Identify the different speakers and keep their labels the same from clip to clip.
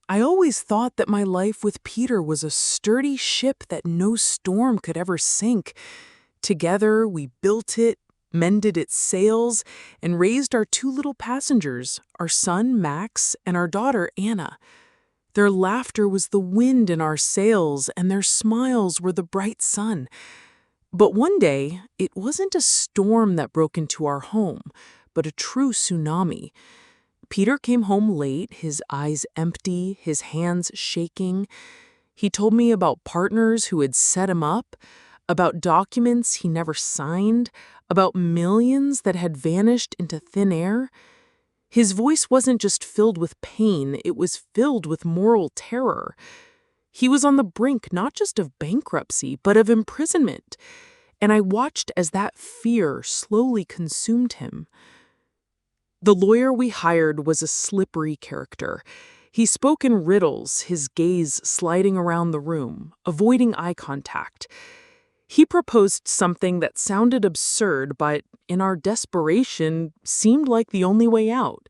Speaker 1: I always thought that my life with Peter was a sturdy ship that no storm could ever sink. Together, we built it, mended its sails, and raised our two little passengers, our son Max and our daughter Anna. Their laughter was the wind in our sails, and their smiles were the bright sun. But one day, it wasn't a storm that broke into our home, but a true tsunami. Peter came home late, his eyes empty, his hands shaking. He told me about partners who had set him up, about documents he never signed, about millions that had vanished into thin air. His voice wasn't just filled with pain, it was filled with moral terror. He was on the brink not just of bankruptcy, but of imprisonment. And I watched as that fear slowly consumed him. The lawyer we hired was a slippery character. He spoke in riddles, his gaze sliding around the room, avoiding eye contact. He proposed something that sounded absurd, but in our desperation, seemed like the only way out.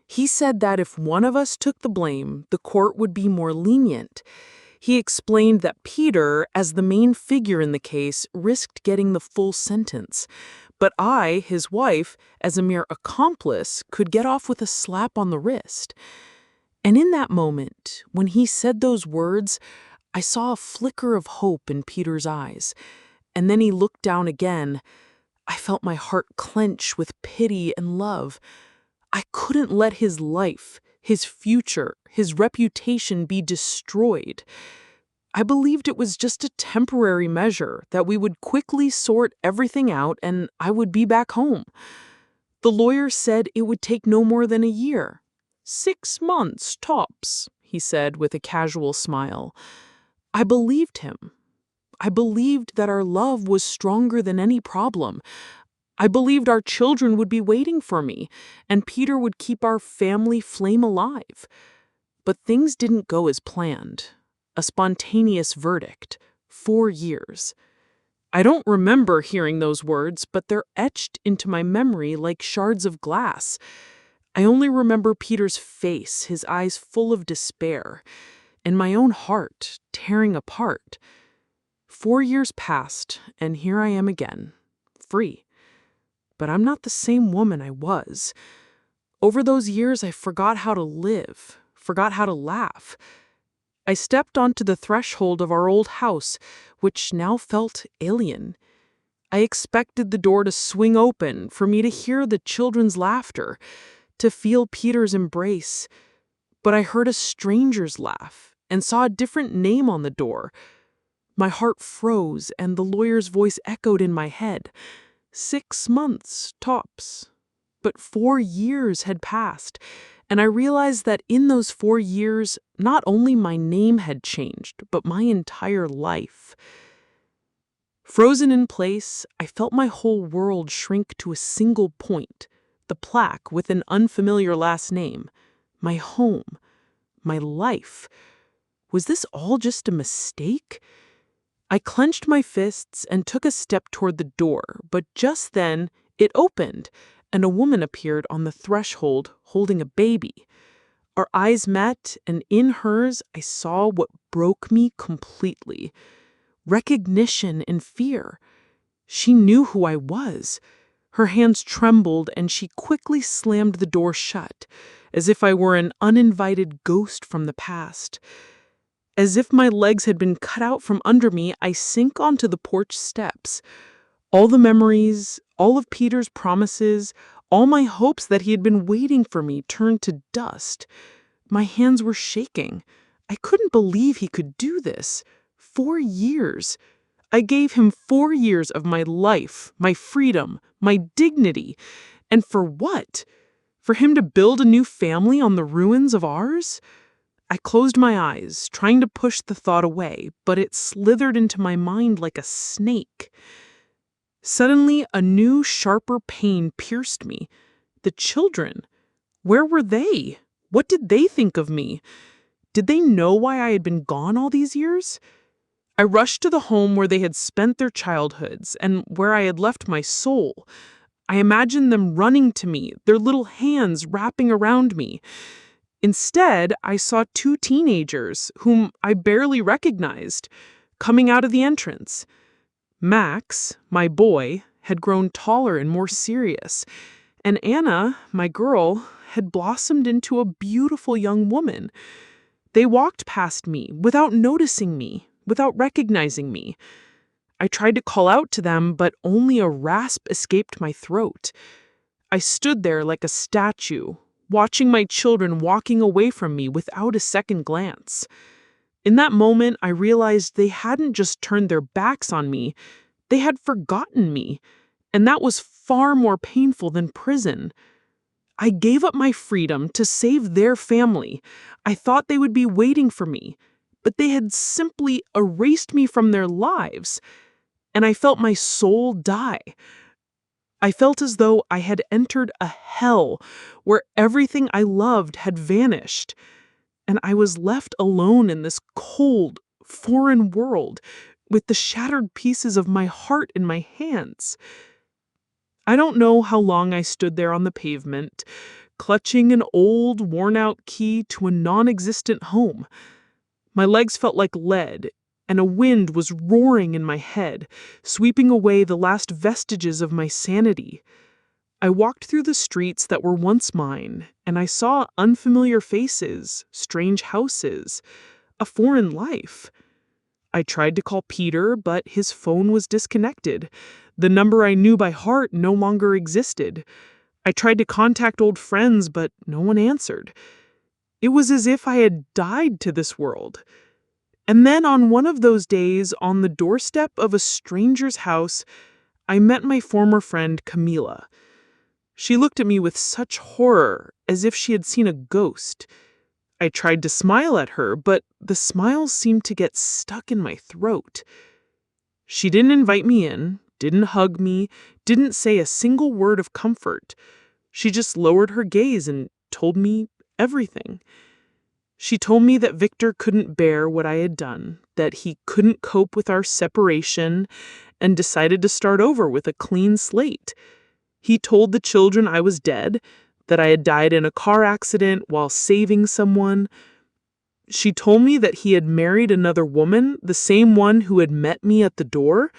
Speaker 1: He said that if one of us took the blame, the court would be more lenient. He explained that Peter, as the main figure in the case, risked getting the full sentence. But I, his wife, as a mere accomplice, could get off with a slap on the wrist. And in that moment, when he said those words, I saw a flicker of hope in Peter's eyes. And then he looked down again. I felt my heart clench with pity and love. I couldn't let his life, his future, his reputation be destroyed. I believed it was just a temporary measure, that we would quickly sort everything out and I would be back home. The lawyer said it would take no more than a year. 6 months, tops, he said with a casual smile. I believed him. I believed that our love was stronger than any problem. I believed our children would be waiting for me, and Peter would keep our family flame alive. But things didn't go as planned. A spontaneous verdict. 4 years. I don't remember hearing those words, but they're etched into my memory like shards of glass. I only remember Peter's face, his eyes full of despair, and my own heart tearing apart. 4 years passed, and here I am again, free. But I'm not the same woman I was. Over those years, I forgot how to live, forgot how to laugh. I stepped onto the threshold of our old house, which now felt alien. I expected the door to swing open, for me to hear the children's laughter, to feel Peter's embrace. But I heard a stranger's laugh and saw a different name on the door. My heart froze, and the lawyer's voice echoed in my head. 6 months, tops. But 4 years had passed, and I realized that in those 4 years, not only my name had changed, but my entire life. Frozen in place, I felt my whole world shrink to a single point, the plaque with an unfamiliar last name, my home, my life. Was this all just a mistake? I clenched my fists and took a step toward the door, but just then it opened, and a woman appeared on the threshold holding a baby. Our eyes met, and in hers I saw what broke me completely. Recognition and fear. She knew who I was. Her hands trembled, and she quickly slammed the door shut, as if I were an uninvited ghost from the past. As if my legs had been cut out from under me, I sank onto the porch steps. All the memories, all of Peter's promises, all my hopes that he had been waiting for me turned to dust. My hands were shaking. I couldn't believe he could do this. 4 years. I gave him 4 years of my life, my freedom, my dignity. And for what? For him to build a new family on the ruins of ours? I closed my eyes, trying to push the thought away, but it slithered into my mind like a snake. Suddenly, a new, sharper pain pierced me. The children. Where were they? What did they think of me? Did they know why I had been gone all these years? I rushed to the home where they had spent their childhoods and where I had left my soul. I imagined them running to me, their little hands wrapping around me. Instead, I saw two teenagers, whom I barely recognized, coming out of the entrance. Max, my boy, had grown taller and more serious, and Anna, my girl, had blossomed into a beautiful young woman. They walked past me without noticing me, without recognizing me. I tried to call out to them, but only a rasp escaped my throat. I stood there like a statue, watching my children walking away from me without a second glance. In that moment, I realized they hadn't just turned their backs on me, they had forgotten me, and that was far more painful than prison. I gave up my freedom to save their family. I thought they would be waiting for me, but they had simply erased me from their lives, and I felt my soul die. I felt as though I had entered a hell where everything I loved had vanished, and I was left alone in this cold, foreign world with the shattered pieces of my heart in my hands. I don't know how long I stood there on the pavement, clutching an old, worn-out key to a non-existent home. My legs felt like lead, and a wind was roaring in my head, sweeping away the last vestiges of my sanity. I walked through the streets that were once mine, and I saw unfamiliar faces, strange houses, a foreign life. I tried to call Peter, but his phone was disconnected. The number I knew by heart no longer existed. I tried to contact old friends, but no one answered. It was as if I had died to this world. And then on one of those days, on the doorstep of a stranger's house, I met my former friend Camila. She looked at me with such horror, as if she had seen a ghost. I tried to smile at her, but the smiles seemed to get stuck in my throat. She didn't invite me in, didn't hug me, didn't say a single word of comfort. She just lowered her gaze and told me everything. She told me that Victor couldn't bear what I had done, that he couldn't cope with our separation, and decided to start over with a clean slate. He told the children I was dead, that I had died in a car accident while saving someone. She told me that he had married another woman, the same one who had met me at the door,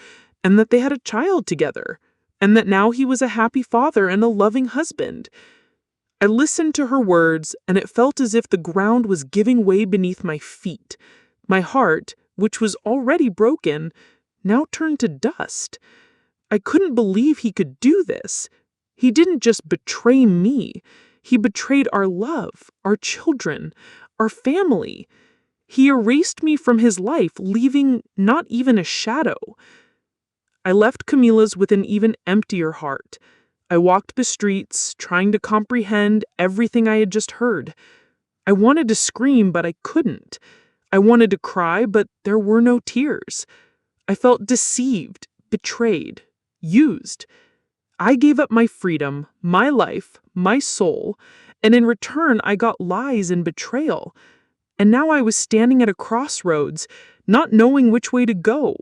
Speaker 1: and that they had a child together, and that now he was a happy father and a loving husband. I listened to her words, and it felt as if the ground was giving way beneath my feet. My heart, which was already broken, now turned to dust. I couldn't believe he could do this. He didn't just betray me. He betrayed our love, our children, our family. He erased me from his life, leaving not even a shadow. I left Camila's with an even emptier heart. I walked the streets, trying to comprehend everything I had just heard. I wanted to scream, but I couldn't. I wanted to cry, but there were no tears. I felt deceived, betrayed, used. I gave up my freedom, my life, my soul, and in return I got lies and betrayal. And now I was standing at a crossroads, not knowing which way to go.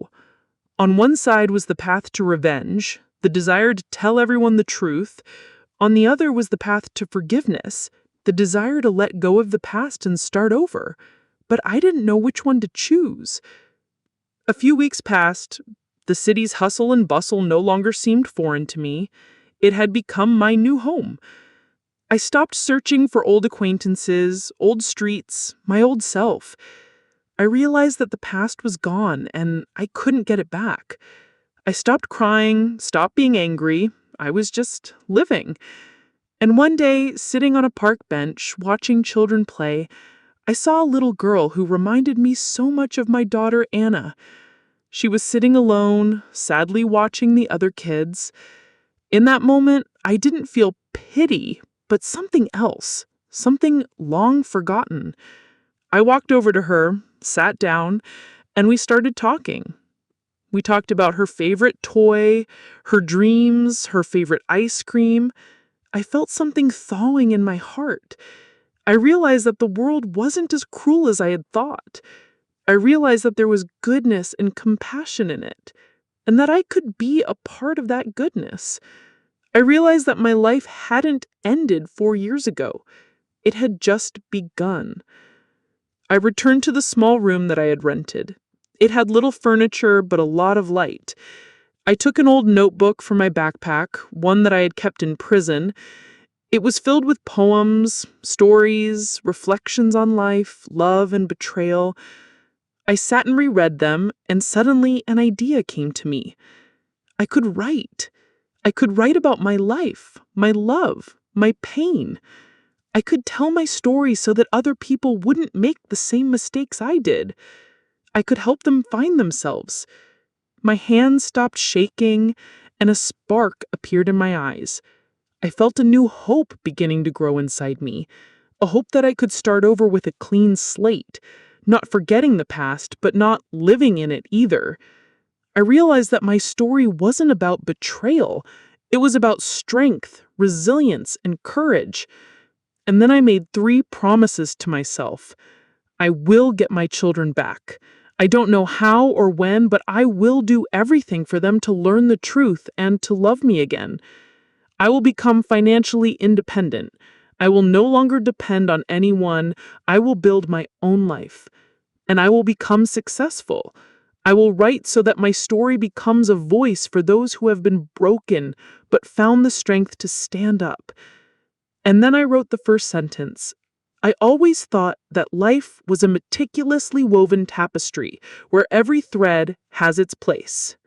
Speaker 1: On one side was the path to revenge, the desire to tell everyone the truth. On the other was the path to forgiveness, the desire to let go of the past and start over. But I didn't know which one to choose. A few weeks passed. The city's hustle and bustle no longer seemed foreign to me. It had become my new home. I stopped searching for old acquaintances, old streets, my old self. I realized that the past was gone and I couldn't get it back. I stopped crying, stopped being angry. I was just living. And one day, sitting on a park bench, watching children play, I saw a little girl who reminded me so much of my daughter Anna. She was sitting alone, sadly watching the other kids. In that moment, I didn't feel pity, but something else, something long forgotten. I walked over to her, sat down, and we started talking. We talked about her favorite toy, her dreams, her favorite ice cream. I felt something thawing in my heart. I realized that the world wasn't as cruel as I had thought. I realized that there was goodness and compassion in it, and that I could be a part of that goodness. I realized that my life hadn't ended 4 years ago. It had just begun. I returned to the small room that I had rented. It had little furniture, but a lot of light. I took an old notebook from my backpack, one that I had kept in prison. It was filled with poems, stories, reflections on life, love, and betrayal. I sat and reread them, and suddenly an idea came to me. I could write. I could write about my life, my love, my pain. I could tell my story so that other people wouldn't make the same mistakes I did. I could help them find themselves. My hands stopped shaking, and a spark appeared in my eyes. I felt a new hope beginning to grow inside me, a hope that I could start over with a clean slate, not forgetting the past, but not living in it either. I realized that my story wasn't about betrayal. It was about strength, resilience, and courage. And then I made 3 promises to myself. I will get my children back. I don't know how or when, but I will do everything for them to learn the truth and to love me again. I will become financially independent. I will no longer depend on anyone. I will build my own life. And I will become successful. I will write so that my story becomes a voice for those who have been broken but found the strength to stand up. And then I wrote the first sentence. I always thought that life was a meticulously woven tapestry where every thread has its place.